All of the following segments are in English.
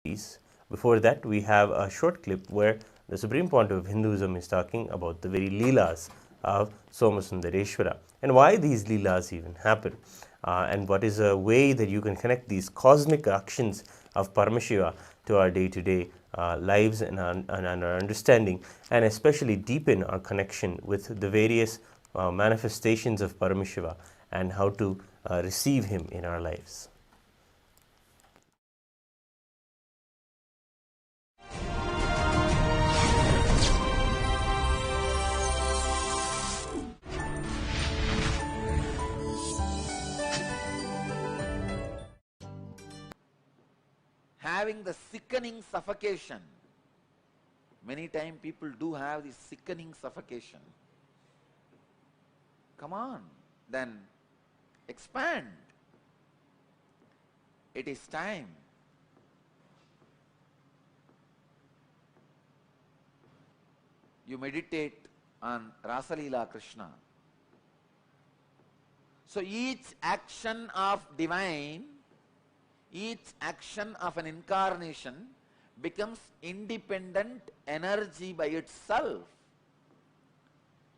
Before that, we have a short clip where the Supreme Pontiff of Hinduism is talking about the very leelas of Somasundareshwara and why these leelas even happen, and what is a way that you can connect these cosmic actions of Paramashiva to our day-to-day lives and our understanding, and especially deepen our connection with the various manifestations of Paramashiva and how to receive him in our lives. Having the sickening suffocation. Many times people do have this sickening suffocation. Come on, then expand. It is time. You meditate on Rasalila Krishna. So each action of divine, each action of an incarnation becomes independent energy by itself.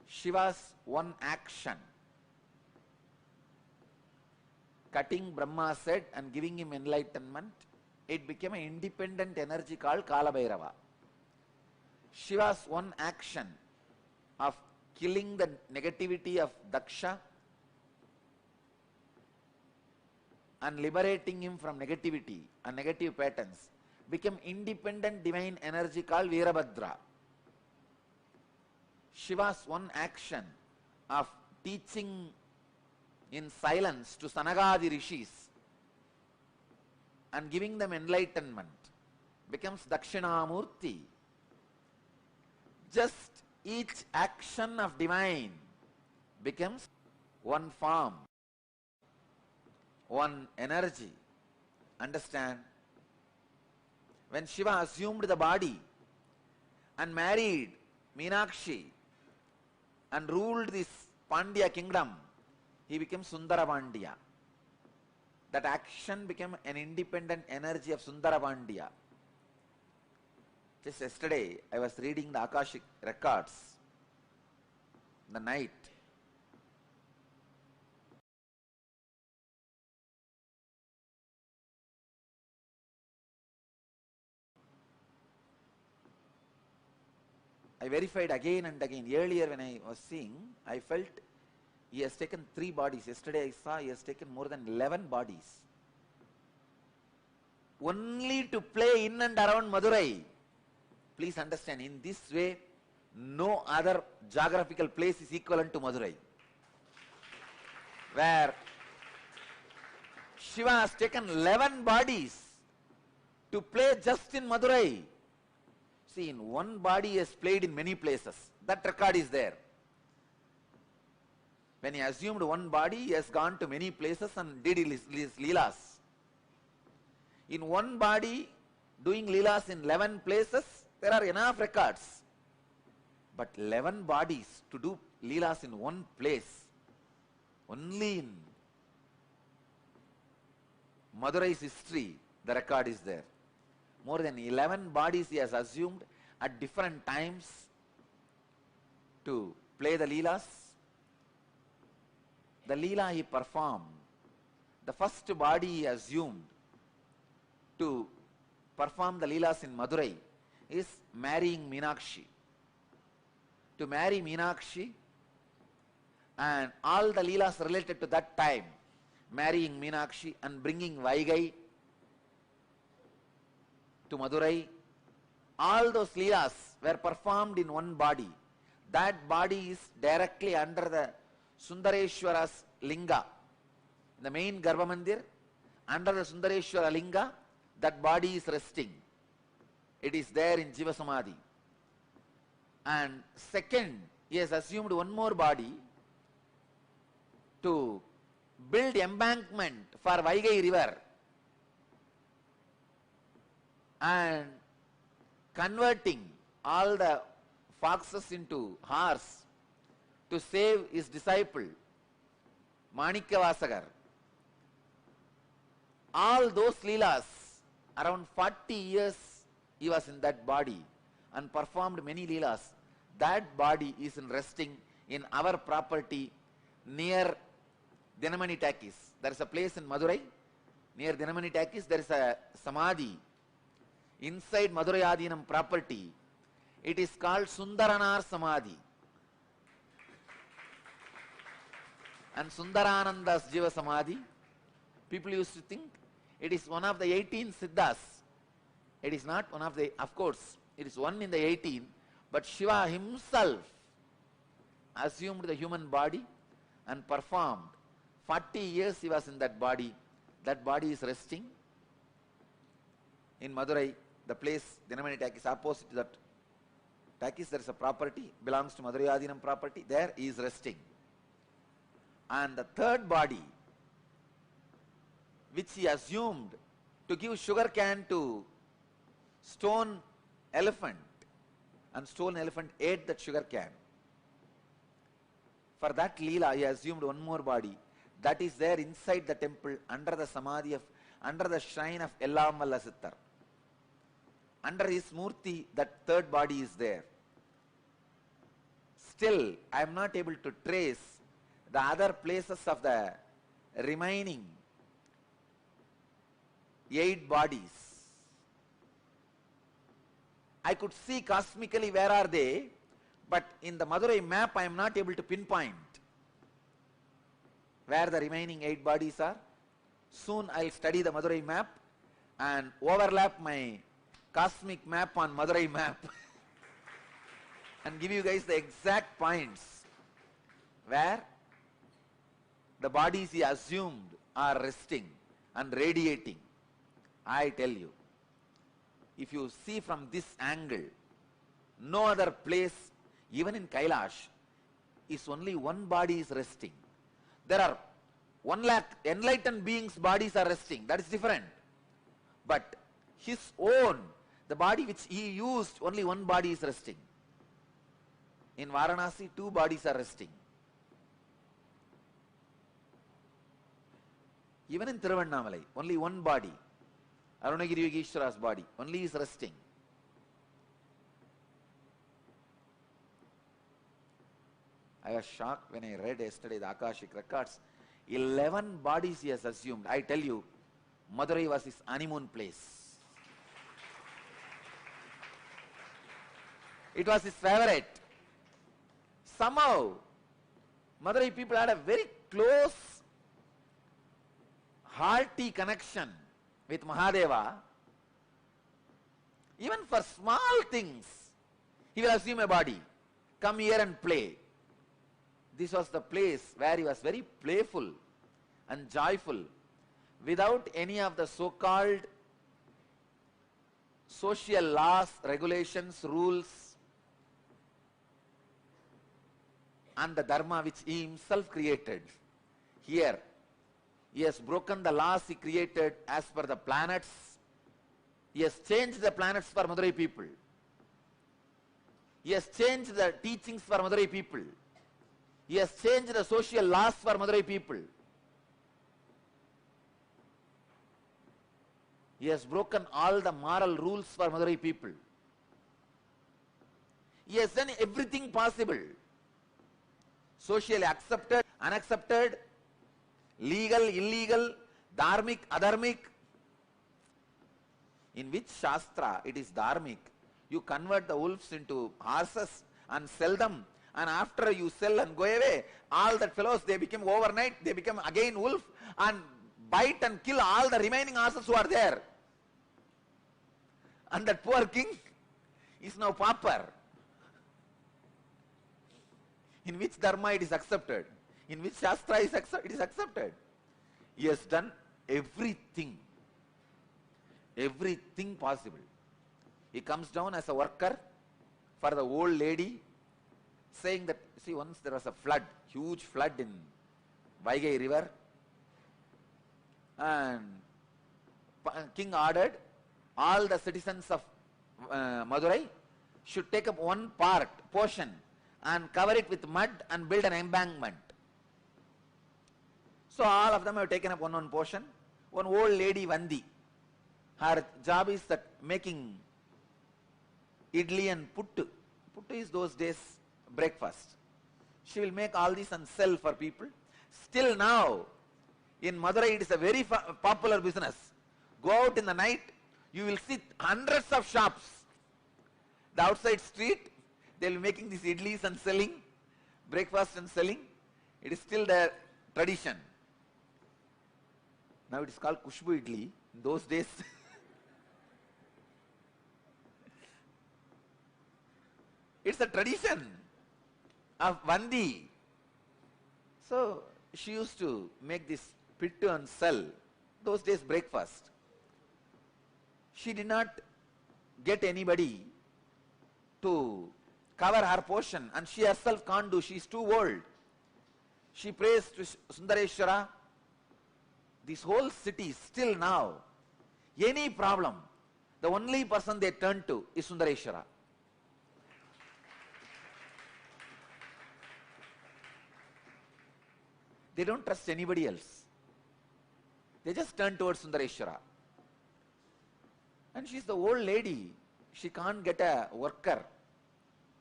Shiva's one action, cutting Brahma's head and giving him enlightenment, it became an independent energy called Kalabhairava. Shiva's one action of killing the negativity of Daksha and liberating him from negativity and negative patterns became independent divine energy called Veerabhadra. Shiva's one action of teaching in silence to Sanagadi rishis and giving them enlightenment becomes Dakshinamurti. Just each action of divine becomes one form, one energy. Understand? When Shiva assumed the body and married Meenakshi and ruled this Pandya kingdom, he became Sundara Pandya. That action became an independent energy of Sundara Pandya. Just yesterday, I was reading the Akashic records in the night. I verified again and again. Earlier when I was seeing, I felt he has taken 3 bodies. Yesterday I saw he has taken more than 11 bodies. Only to play in and around Madurai. Please understand, in this way, no other geographical place is equivalent to Madurai. Where Shiva has taken 11 bodies to play just in Madurai. See, in one body he has played in many places. That record is there. When he assumed one body, he has gone to many places and did his leelas. In one body, doing leelas in 11 places, there are enough records. But 11 bodies to do leelas in one place, only in Madurai's history, the record is there. More than 11 bodies he has assumed at different times to play the leelas. The leela he performed, the first body he assumed to perform the leelas in Madurai is marrying Meenakshi. To marry Meenakshi and all the leelas related to that time, marrying Meenakshi and bringing Vaigai to Madurai, all those leelas were performed in one body. That body is directly under the Sundareshwara's linga. The main Garbha Mandir, under the Sundareshwara linga, that body is resting. It is there in Jiva Samadhi. And second, he has assumed one more body to build embankment for Vaigai river and converting all the foxes into horse to save his disciple Manikya Vasagar. All those leelas Around 40 years he was in that body and performed many leelas. That body is resting in our property near Dinamani Takis. There is a place in Madurai, near Dinamani Takis, there is a samadhi inside Madurai Adinam property. It is called Sundaranar Samadhi. And Sundarananda's Jiva Samadhi, people used to think it is one of the 18 Siddhas. It is not one of the, of course, it is one in the 18, but Shiva himself assumed the human body and performed. 40 years he was in that body. That body is resting in Madurai, the place Dinamani Takis, opposite to that Takis, there is a property, belongs to Madurai Adinam property, there he is resting. And the third body, which he assumed to give sugar cane to stone elephant, and stone elephant ate that sugar cane. For that leela, he assumed one more body that is there inside the temple under the samadhi of, under the shrine of Ellamalla Sittar. Under his murti, that third body is there. Still, I am not able to trace the other places of the remaining 8 bodies. I could see cosmically where are they, but in the Madurai map I am not able to pinpoint where the remaining 8 bodies are. Soon I will study the Madurai map and overlap my cosmic map on Madurai map and give you guys the exact points where the bodies he assumed are resting and radiating. I tell you, if you see from this angle, no other place, even in Kailash, is only one body is resting. There are 1 lakh enlightened beings' bodies are resting. That is different. But his own, the body which he used, only one body is resting. In Varanasi, 2 bodies are resting. Even in Thiruvannamalai, only one body, Arunagiri Yogeshwara's body, only is resting. I was shocked when I read yesterday the Akashic records. 11 bodies he has assumed. I tell you, Madurai was his honeymoon place. It was his favorite. Somehow, Madurai people had a very close, hearty connection with Mahadeva. Even for small things, he will assume a body. Come here and play. This was the place where he was very playful and joyful, without any of the so-called social laws, regulations, rules, and the dharma which he himself created. Here, he has broken the laws he created as per the planets. He has changed the planets for Madurai people. He has changed the teachings for Madurai people. He has changed the social laws for Madurai people. He has broken all the moral rules for Madurai people. He has done everything possible. Socially accepted, unaccepted, legal, illegal, dharmic, adharmic. In which Shastra it is dharmic? You convert the wolves into horses and sell them, and after you sell and go away, all that fellows, they become overnight, they become again wolf and bite and kill all the remaining horses who are there. And that poor king is now pauper. In which dharma it is accepted? In which Shastra it is accepted? He has done everything. Everything possible. He comes down as a worker for the old lady, saying that, see, once there was a flood, huge flood in Vaigai river, and king ordered all the citizens of Madurai should take up one portion and cover it with mud and build an embankment. So all of them have taken up one portion. One old lady, Vandi, Her job is that making idli and puttu. Puttu is those days breakfast. She will make all this and sell for people. Still now, in Madurai, it is a very popular business. Go out in the night, you will see hundreds of shops. The outside street, they will be making these idlis and selling, breakfast and selling. It is still their tradition. Now it is called Kushbu idli. In those days, it's a tradition of Vandi. So she used to make this pittu and sell. Those days breakfast. She did not get anybody to cover her portion, and she herself can't do. She is too old. She prays to Sundareshwara. This whole city still now, any problem, the only person they turn to is Sundareshwara. They don't trust anybody else. They just turn towards Sundareshwara. And she's the old lady. She can't get a worker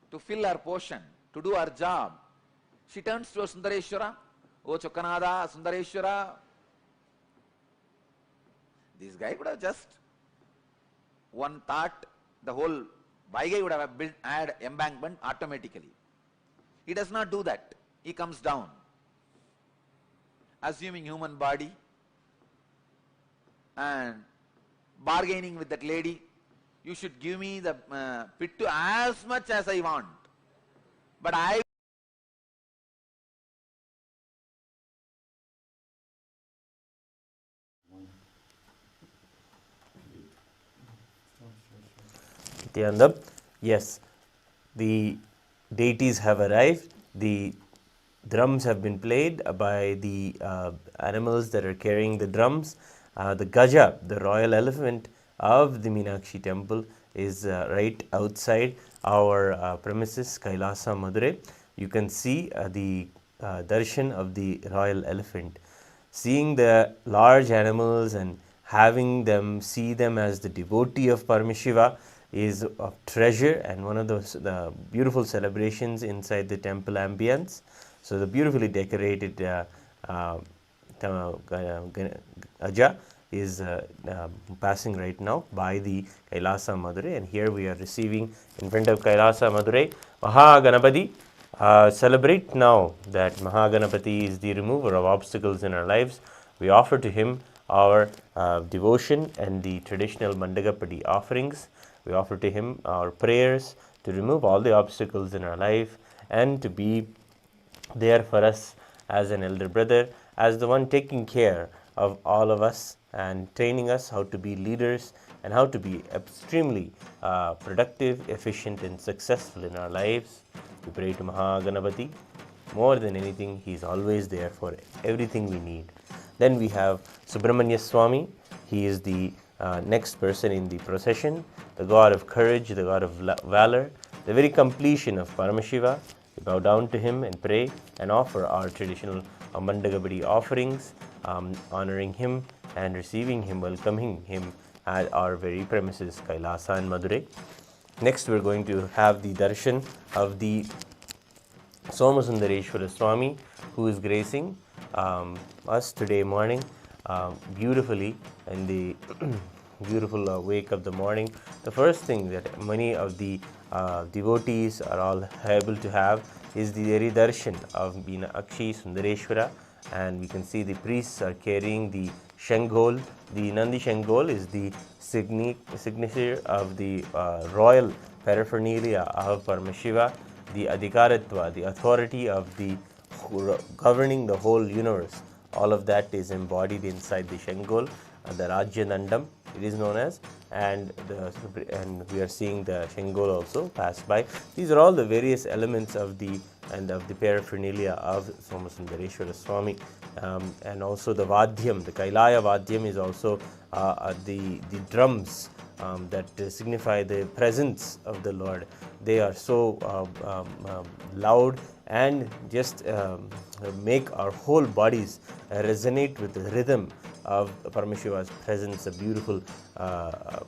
to fill her portion, to do her job. She turns towards Sundareshwara. O Chokkanada, Sundareshwara. This guy could have just one thought, the whole Baigai would have built, add embankment automatically. He does not do that. He comes down, assuming human body and bargaining with that lady. You should give me the pittu as much as I want, but I Nithyananda, yes, the deities have arrived. The drums have been played by the animals that are carrying the drums. The Gaja, the royal elephant of the Meenakshi temple, is right outside our premises, Kailasa, Madurai. You can see the darshan of the royal elephant. Seeing the large animals and having them see them as the devotee of Paramashiva is a treasure and one of the beautiful celebrations inside the temple ambience. So the beautifully decorated Aja is passing right now by the Kailasa Madurai, and here we are receiving in front of Kailasa Madurai Mahaganappadi. Celebrate now that Mahaganappadi is the remover of obstacles in our lives. We offer to him our devotion and the traditional Mandagappadi offerings. We offer to him our prayers to remove all the obstacles in our life and to be there for us as an elder brother, as the one taking care of all of us and training us how to be leaders and how to be extremely productive, efficient and successful in our lives. We pray to Mahaganappadi. More than anything, he is always there for everything we need. Then we have Subramanya Swami. He is the next person in the procession, the god of courage, the god of valor, the very completion of Paramashiva. We bow down to him and pray and offer our traditional Mandagappadi offerings, honoring him and receiving him, welcoming him at our very premises, Kailasa and Madurai. Next, we are going to have the darshan of the Somasundareshwara Swami, who is gracing us today morning beautifully in the beautiful wake of the morning. The first thing that many of the devotees are all able to have is the very darshan of Meenakshi Sundareshwara, and we can see the priests are carrying the Shangol. The Nandi Shangol is the signature of the royal paraphernalia of Paramashiva, the Adhikaratva, the authority of the governing the whole universe. All of that is embodied inside the Shangol, the Rajyanandam it is known as, and we are seeing the Shangol also pass by. These are all the various elements of the paraphernalia of Somasundareshwara Swami, and also the Vadhyam, the Kailaya Vadhyam is also the drums that signify the presence of the Lord. They are so loud and just make our whole bodies resonate with the rhythm of Paramashiva's presence. A beautiful,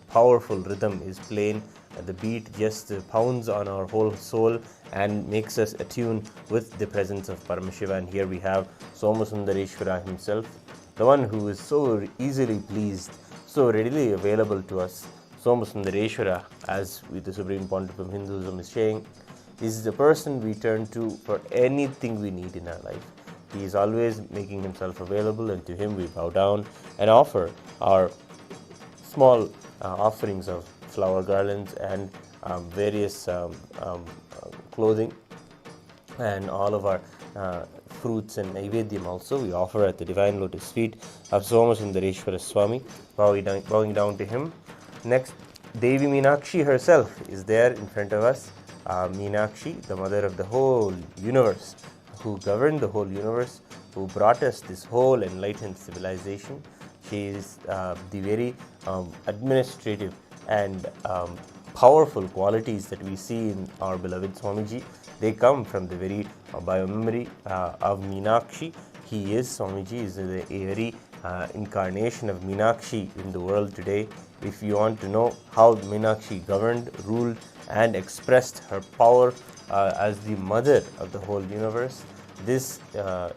powerful rhythm is playing. The beat just pounds on our whole soul and makes us attune with the presence of Paramashiva. And here we have Somasundareshwara himself, the one who is so easily pleased, so readily available to us. Somasundareshwara, as the Supreme Pontiff of Hinduism is saying, is the person we turn to for anything we need in our life. He is always making himself available, and to him we bow down and offer our small offerings of flower garlands and various clothing, and all of our fruits and naivedyam also we offer at the divine lotus feet of Somasundareshwara Swami, bowing down to him. Next, Devi Meenakshi herself is there in front of us. Meenakshi, the mother of the whole universe, who governed the whole universe, who brought us this whole enlightened civilization. She is the very administrative and powerful qualities that we see in our beloved Swamiji. They come from the very biomemory of Meenakshi. He is, Swamiji is a very incarnation of Meenakshi in the world today. If you want to know how Meenakshi governed, ruled, and expressed her power as the mother of the whole universe, this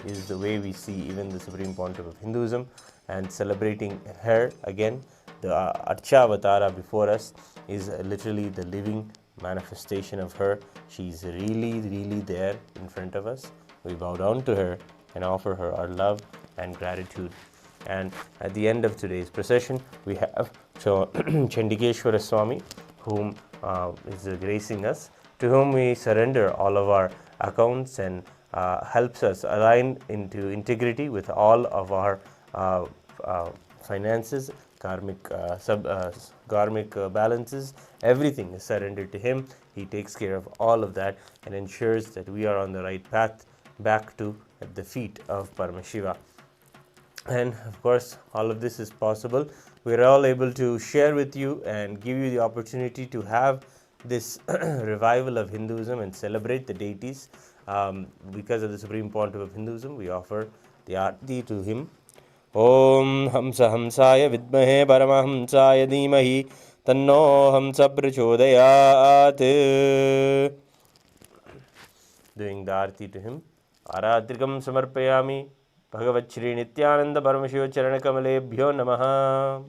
is the way we see even the Supreme Pontiff of Hinduism. And celebrating her again, the Archavatara before us is literally the living manifestation of her. She's really, really there in front of us. We bow down to her and offer her our love and gratitude. And at the end of today's procession, we have Chandikeshwara Swami, whom is gracing us, to whom we surrender all of our accounts and helps us align into integrity with all of our finances, karmic balances. Everything is surrendered to him. He takes care of all of that and ensures that we are on the right path back to at the feet of Paramashiva. And of course, all of this is possible. We are all able to share with you and give you the opportunity to have this revival of Hinduism and celebrate the deities. Because of the Supreme Pontiff of Hinduism, we offer the Aarti to him. Om Hamsa Hamsaya Vidmahe Paramahamsaya Dhimahi Tanno Hamsa Prachodayat. Doing the Aarti to him. Aradrikam Samarpayami Bhagavat Shri Nithyananda Paramashiva Charanakamaleebhyo Namaha.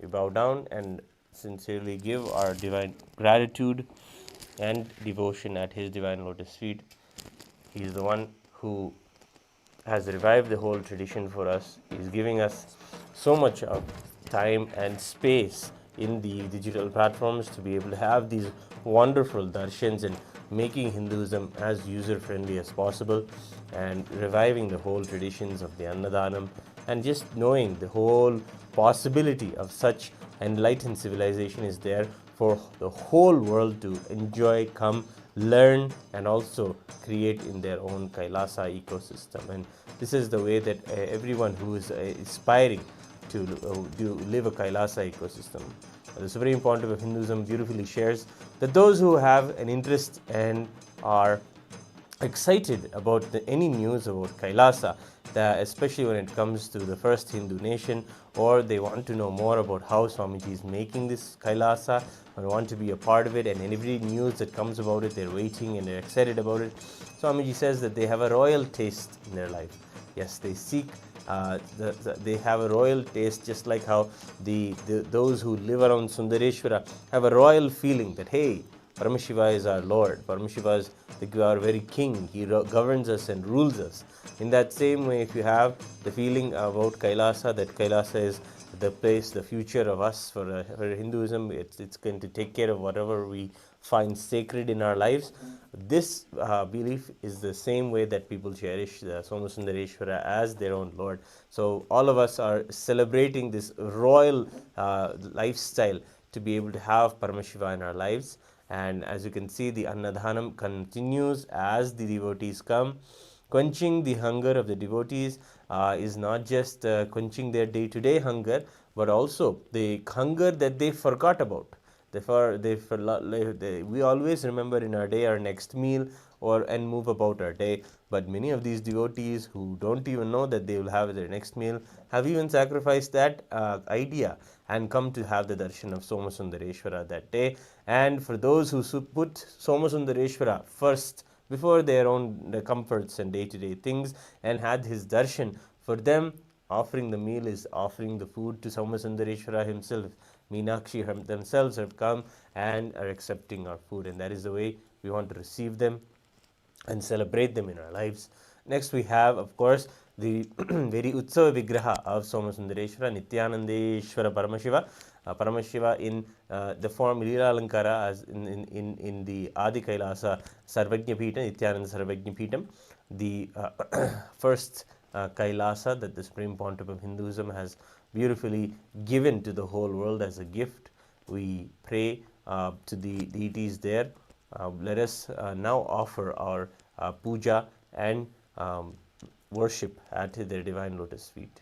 We bow down and sincerely give our divine gratitude and devotion at his divine lotus feet. He is the one who has revived the whole tradition for us. He is giving us so much of time and space in the digital platforms to be able to have these wonderful darshans and making Hinduism as user-friendly as possible, and reviving the whole traditions of the Sannidhaanam, and just knowing the whole possibility of such enlightened civilization is there for the whole world to enjoy, come, learn, and also create in their own Kailasa ecosystem. And this is the way that everyone who is aspiring to live a Kailasa ecosystem. The Supreme Pontiff of Hinduism beautifully shares that those who have an interest and are excited about any news about Kailasa, especially when it comes to the first Hindu nation, or they want to know more about how Swamiji is making this Kailasa and want to be a part of it, and every news that comes about it, they're waiting and they're excited about it. Swamiji says that they have a royal taste in their life. Yes, they seek they have a royal taste, just like how those who live around Sundareshwara have a royal feeling that, hey, Paramashiva is our Lord. Paramashiva is our very king. He governs us and rules us. In that same way, if you have the feeling about Kailasa, that Kailasa is the place, the future of us for Hinduism, it's going to take care of whatever we find sacred in our lives. This belief is the same way that people cherish the Somasundareshwara as their own Lord. So all of us are celebrating this royal lifestyle to be able to have Paramashiva in our lives. And as you can see, the Annadhanam continues as the devotees come. Quenching the hunger of the devotees is not just quenching their day-to-day hunger, but also the hunger that they forgot about. We always remember in our day our next meal and move about our day. But many of these devotees who don't even know that they will have their next meal have even sacrificed that idea and come to have the darshan of Somasundareshwara that day. And for those who put Somasundareshwara first before their own comforts and day-to-day things and had his darshan, for them offering the meal is offering the food to Somasundareshwara himself. Meenakshi themselves have come and are accepting our food, and that is the way we want to receive them and celebrate them in our lives. Next we have, of course, the very Utsava Vigraha of Somasundareshwara, Nithyanandeshwara Paramashiva. Paramashiva in the form Leela Alankara as in the Adi Kailasa Sarvajnapeetham, Nithyananda Sarvajnapeetham, the first Kailasa that the Supreme Pontiff of Hinduism has beautifully given to the whole world as a gift. We pray to the deities there. Let us now offer our puja and worship at their divine lotus feet.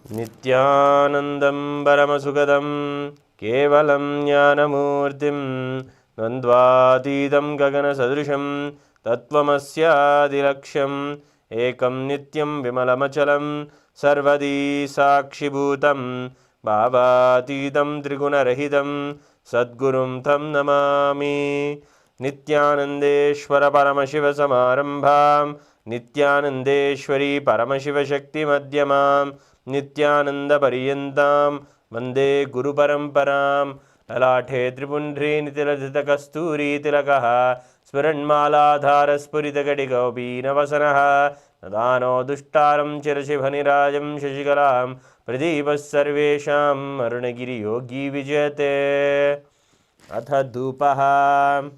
Nithyanandam Paramasukadam Kevalam Jnanamurtim Nandvatidam Gagana Sadrisham Tattvamasyadilaksham Ekam Nityam Vimalamachalam Sarvadi Sakshibhutam Bhavatidam Trigunarahidam Sadgurum Tam Namami. Nithyanandeshwara Paramashiva Samarambham Nithyanandeshwari Paramashiva Shakti Madhyamam Nithyananda Pariyantam Vande Guru Paramparam. Lalathe Tripundri Nitiladhita Kasturi Tilakaha Smaranmaladhara Spurita Gadigaupi Navasanaha Nadano Dushtaram Chirashibhanirajam Shashikalam Pradivas Sarvesham Arunagiri Yogi Vijayate. Atha Dhupaha.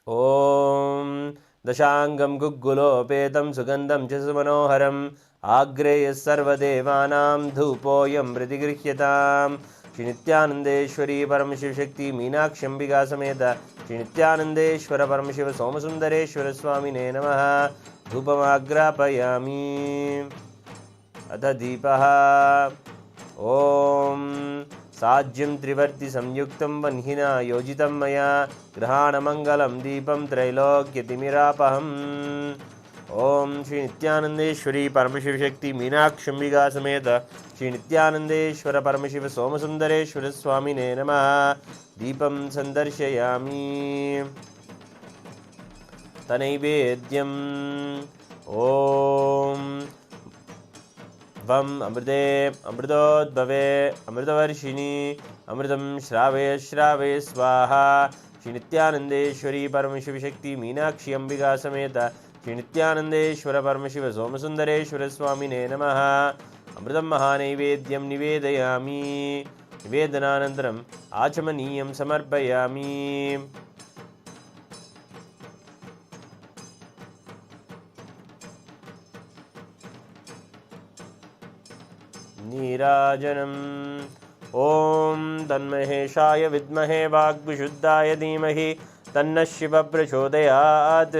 Om Dashangam Guggulopetam Sugandham Chasumanoharam Agreya Sarvadevanam Dhupoyam Pratigrihyatam. Shri Nithyanandeshwari Paramashiva Shakti Meenakshi Ambika Sameta Shri Nithyanandeshwara Paramashiva Somasundareshwara Swamine Namaha. Dhupamagrapayami. Atha Deepaha. Om Sajyam Trivarti Samyuktam Vanhina Yojitam Maya Grahanamangalam Deepam Trailokyatimirapaham. Om Shri Nithyanandeshwari Paramashiva Shakti Meenakshi Ambika Sameta Shri Nithyanandeshwara Paramashiva Somasundareshwara Swamine Namaha. Deepam Sandarshayami. Tanaivedyam. Om Vam Amrite Amritodbhave Amritavarshini Amritam Shravaya Shravaya Swaha. Shri Nithyanandeshwari Paramashiva Shakti Meenakshi Ambika Sameta Shri Nithyanandeshwara Paramashiva Somasundareshwara Swamine Namaha. Amritam Mahanaivedyam Nivedayami. Nivedananantaram Achamaniyam Samarpayami. Nirajanam. Om Tanmaheshaya Vidmahe Vagvishuddhaya Dhimahi Tanna Shiva Prachodayat.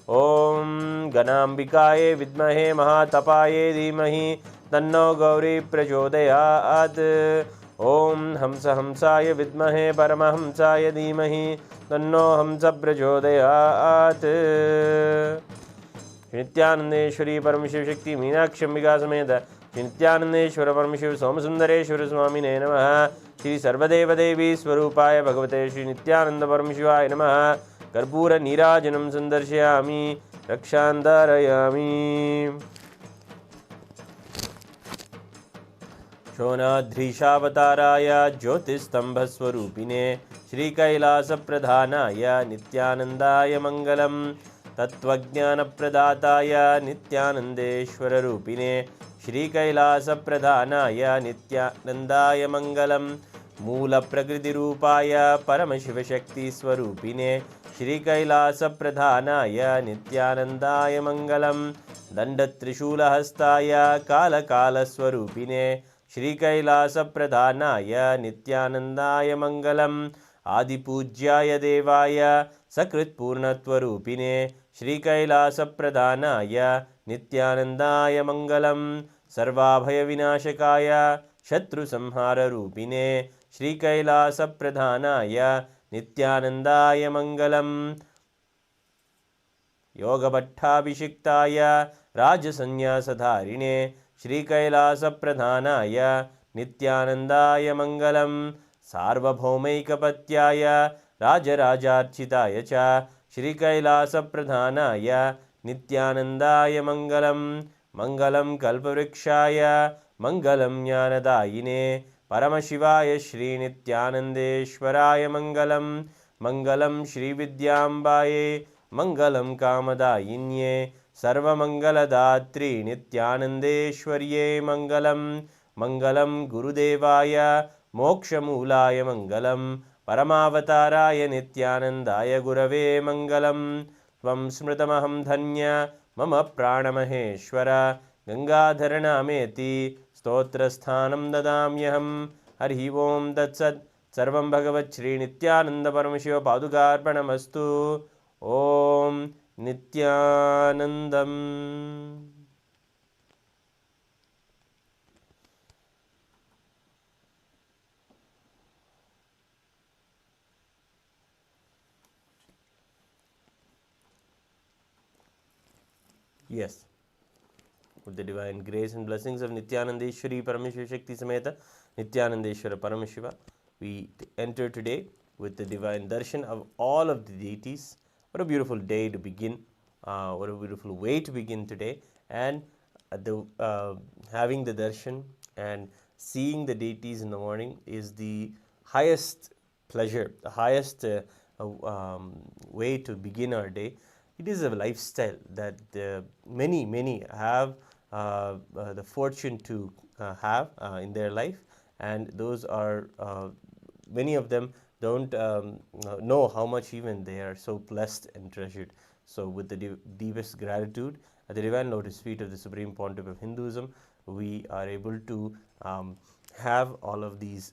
Om Ganambikaye Vidmahe Mahatapaye Dhimahi Tanno Gauri Prachodayat. Om Hamsa Hamsaya Vidmahe Paramahamsaya Dhimahi Tanno Hamsa Prachodayat. Nithyanandeshwari Paramashiva Shakti Meenakshi Ambika Sameta Shri Nithyanandeshwara Paramashiva Somasundareshwara Swamine Namaha. Shri Sarvadeva Devi Swarupaya Bhagavate Shri Nithyananda Paramashivaya Namaha. Karpura Nirajanam Sandarshayami Rakshandarayami. Shonadrishavatārāya Jyotistambhaswarupine Shri Kailasa Pradhanaya Nithyanandaya Mangalam. Tattvajnana Pradataya Nithyanandeshwara Rupine Shri Kailasa Pradhanaya Nithyanandaya Mangalam. Moola Prakriti Rupaya Paramashiva Shakti Swarupine Shri Kailasa Pradhanaya Nithyanandaya Mangalam. Dandat Trishula Hastaya Kala Kala Swarupine Shri Kailasa Pradhanaya Nithyanandaya Mangalam. आदिपूज्याय देवाय सकृत्पूर्णत्वरूपिणे श्रीकैलासप्रधानाय नित्यानन्दाय मङ्गलं सर्वाभयविनाशकाय शत्रुसंहाररूपिणे श्रीकैलासप्रधानाय नित्यानन्दाय मङ्गलं योगभट्टाभिषिक्ताय राजसन्न्यासधारिणे श्रीकैलासप्रधानाय नित्यानन्दाय मङ्गलं सार्वभौमैकपत्याय राजराजार्चिताय च श्रीकैलासप्रधानाय नित्यानन्दाय मङ्गलं मङ्गलं कल्पवृक्षाय मङ्गलं ज्ञानदायिने परमशिवाय श्रीनित्यानन्देश्वराय मङ्गलं मङ्गलं श्रीविद्याम्बायै मङ्गलं कामदायिन्ये सर्वमङ्गलदात्री नित्यानन्देश्वर्यै मङ्गलं मङ्गलं गुरुदेवाय मोक्षमूलाय मङ्गलं परमावताराय नित्यानन्दाय गुरवे मङ्गलं त्वं स्मृतमहं धन्य मम प्राणमहेश्वर गङ्गाधरनामेति स्तोत्रस्थानं ददाम्यहं हरिः ओं तत्सत् सर्वं भगवच्छ्रीनित्यानन्दपरमशिवपादुकार्पणमस्तु ॐ नित्यानन्दम्. Yes, with the divine grace and blessings of Nithyanandeshwari Parameshwari Shakti Sameta Nithyanandeshwara Paramashiva, we enter today with the divine darshan of all of the deities. What a beautiful day to begin, what a beautiful way to begin today, and having the darshan and seeing the deities in the morning is the highest pleasure, the highest way to begin our day. It is a lifestyle that many have the fortune to have in their life, and those are many of them don't know how much even they are so blessed and treasured. So with the deepest gratitude at the divine lotus feet of the Supreme Pontiff of Hinduism, we are able to have all of these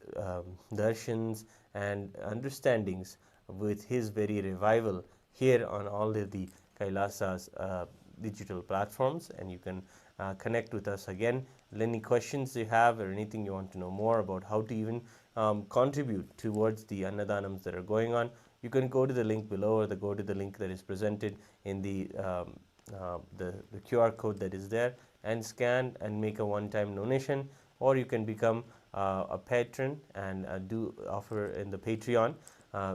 darshans and understandings with his very revival here on all of the Kailasa's digital platforms, and you can connect with us again. Any questions you have or anything you want to know more about how to even contribute towards the Annadhanams that are going on, you can go to the link below or go to the link that is presented in the QR code that is there and scan and make a one-time donation, or you can become a patron and do offer in the Patreon.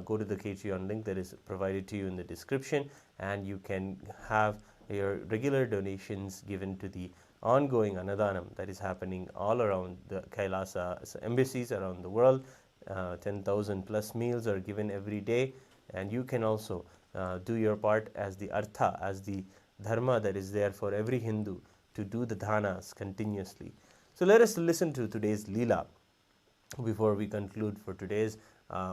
Go to the Patreon link that is provided to you in the description, and you can have your regular donations given to the ongoing Annadhanam that is happening all around the Kailasa embassies around the world. 10,000 plus meals are given every day, and you can also do your part as the artha, as the dharma that is there for every Hindu to do the dhanas continuously. So let us listen to today's leela before we conclude for today's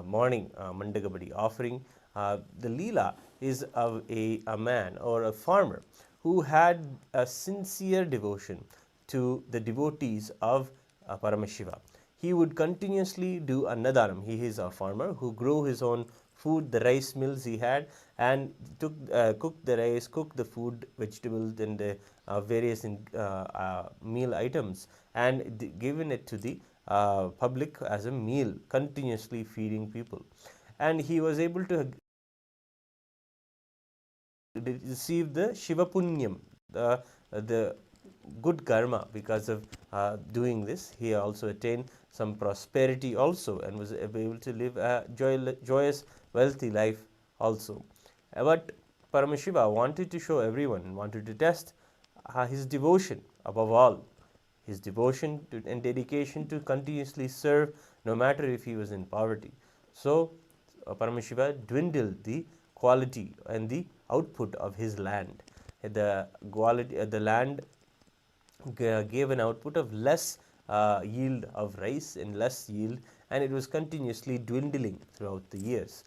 morning Mandagappadi offering. The leela is of a man or a farmer who had a sincere devotion to the devotees of Paramashiva. He would continuously do Annadhanam. He is a farmer who grew his own food, the rice mills he had, and cooked the rice, cooked the food, vegetables, and the various meal items, and given it to the public as a meal, continuously feeding people. And he was able to receive the Shiva Punyam, the good karma because of doing this. He also attained some prosperity also and was able to live a joyous, wealthy life also. But Paramashiva wanted to show everyone, wanted to test his devotion above all, his devotion and dedication to continuously serve no matter if he was in poverty. So Paramashiva dwindled the quality and the output of his land. The land gave an output of less yield of rice and less yield, and it was continuously dwindling throughout the years.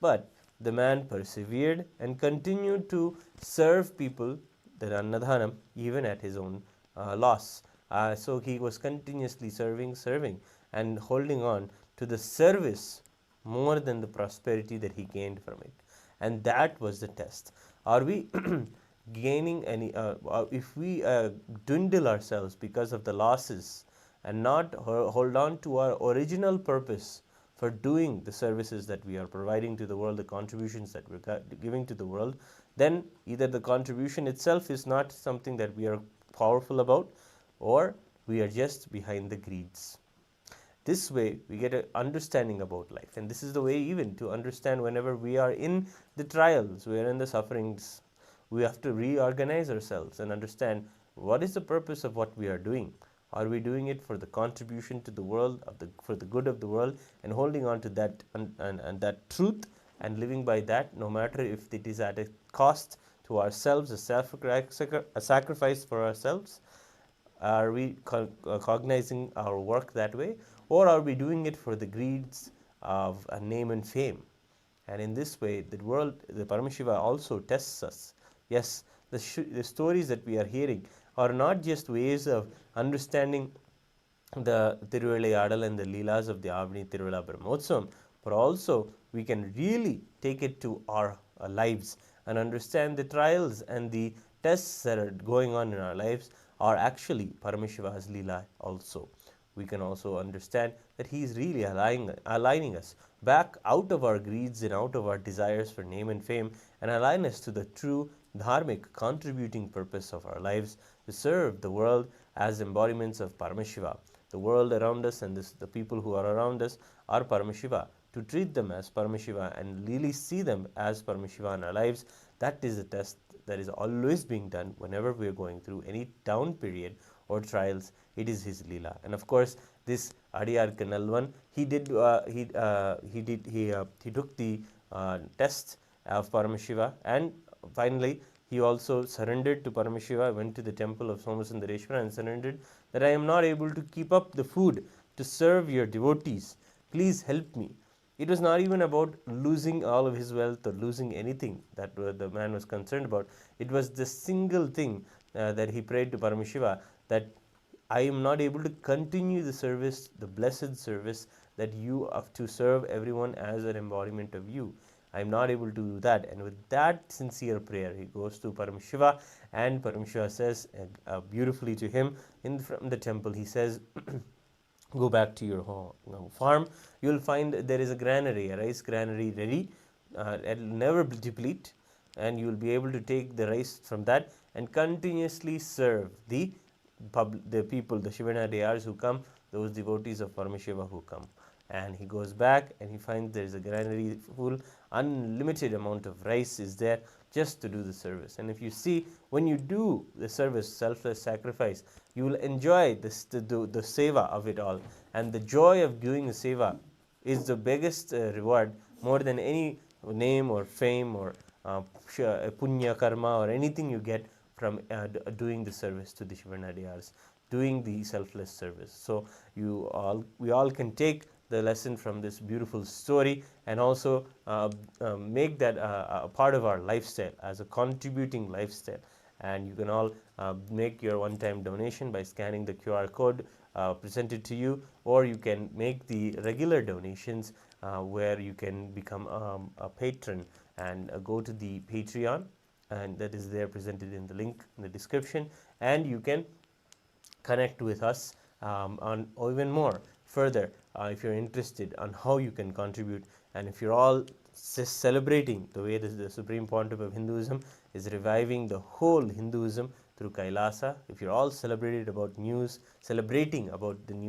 But the man persevered and continued to serve people, the Annadhanam, even at his own loss. So he was continuously serving and holding on to the service more than the prosperity that he gained from it. And that was the test. Are we gaining any, if we dwindle ourselves because of the losses and not hold on to our original purpose for doing the services that we are providing to the world, the contributions that we're giving to the world, then either the contribution itself is not something that we are powerful about, or we are just behind the greeds. This way we get an understanding about life, and this is the way even to understand whenever we are in the trials, we are in the sufferings, we have to reorganize ourselves and understand what is the purpose of what we are doing. Are we doing it for the contribution to the world, for the good of the world, and holding on to that and that truth and living by that, no matter if it is at a cost to ourselves, a sacrifice for ourselves? Are we cognizing our work that way, or are we doing it for the greeds of a name and fame? And in this way, the world, the Paramashiva also tests us. Yes, the stories that we are hearing are not just ways of understanding the Tiruvilayadal and the leelas of the Avani Tiruvizha Brahmotsavam, but also we can really take it to our lives and understand the trials and the tests that are going on in our lives are actually Paramashiva's leela also. We can also understand that he is really aligning us back out of our greeds and out of our desires for name and fame, and align us to the true dharmic contributing purpose of our lives, to serve the world as embodiments of Paramashiva. The world around us and the people who are around us are Paramashiva. To treat them as Paramashiva and really see them as Paramashiva in our lives, that is a test that is always being done whenever we are going through any down period or trials. It is his leela. And of course, this Adiyar Kanalvan, he took the test of Paramashiva, and finally he also surrendered to Paramashiva, went to the temple of Somasundareshwara and surrendered that I am not able to keep up the food to serve your devotees. Please help me. It was not even about losing all of his wealth or losing anything that the man was concerned about. It was the single thing that he prayed to Paramashiva, that I am not able to continue the service, the blessed service that you have to serve everyone as an embodiment of you. I am not able to do that. And with that sincere prayer, he goes to Paramashiva, and Paramashiva says beautifully to him from the temple, he says, go back to your farm. You will find there is a granary, a rice granary ready. It will never deplete, and you will be able to take the rice from that and continuously serve the people, the Shivanadiyars who come, those devotees of Paramashiva who come. And he goes back and he finds there is a granary full, unlimited amount of rice is there just to do the service. And if you see, when you do the service, selfless sacrifice, you will enjoy the seva of it all. And the joy of doing the seva is the biggest reward, more than any name or fame or punya karma or anything you get from doing the service to the Shivanadiyars, doing the selfless service. So we all can take the lesson from this beautiful story, and also make that a part of our lifestyle as a contributing lifestyle. And you can all make your one-time donation by scanning the QR code presented to you, or you can make the regular donations where you can become a patron and go to the Patreon, and that is there presented in the link in the description, and you can connect with us on even more further if you're interested on how you can contribute. And if you're all celebrating the way the Supreme Pontiff of Hinduism is reviving the whole Hinduism through Kailasa, if you're all celebrating about the news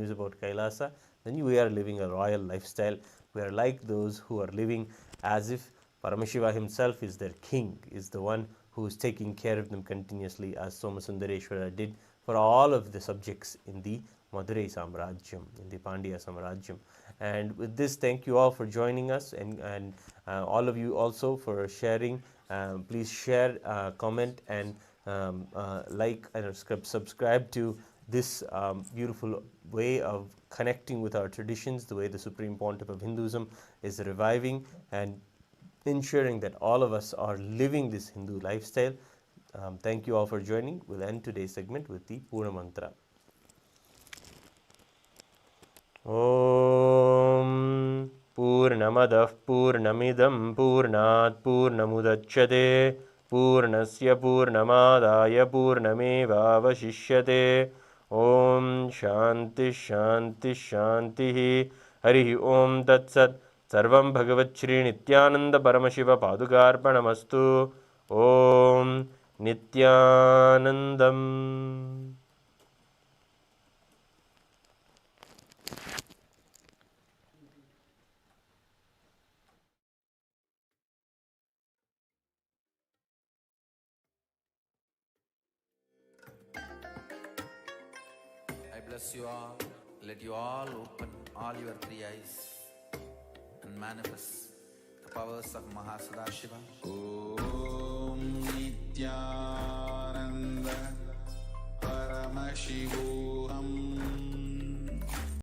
about Kailasa, then we are living a royal lifestyle. We are like those who are living as if Paramashiva himself is their king, is the one who is taking care of them continuously, as Somasundareshwara did for all of the subjects in the Madurai Samrajyam, in the Pandya Samrajyam. And with this, thank you all for joining us, and all of you also for sharing. Please share, comment, and like and subscribe to this beautiful way of connecting with our traditions, the way the Supreme Pontiff of Hinduism is reviving and ensuring that all of us are living this Hindu lifestyle. Thank you all for joining. We'll end today's segment with the Purna Mantra. Om Purnamadah Purnamidam Purnat Purnamudachyate Purnasya Purnamadaya Purnamevavashishyate. Om Shanti Shanti Shanti. Harihi Om Tat Sat. Sarvam Bhagavat Shri Nithyananda Paramashiva Padukarpanamastu. Om Nithyanandam. I bless you all. Let you all open all your three eyes and manifest the powers of Maha Shiva. Om Nithyananda Paramashivam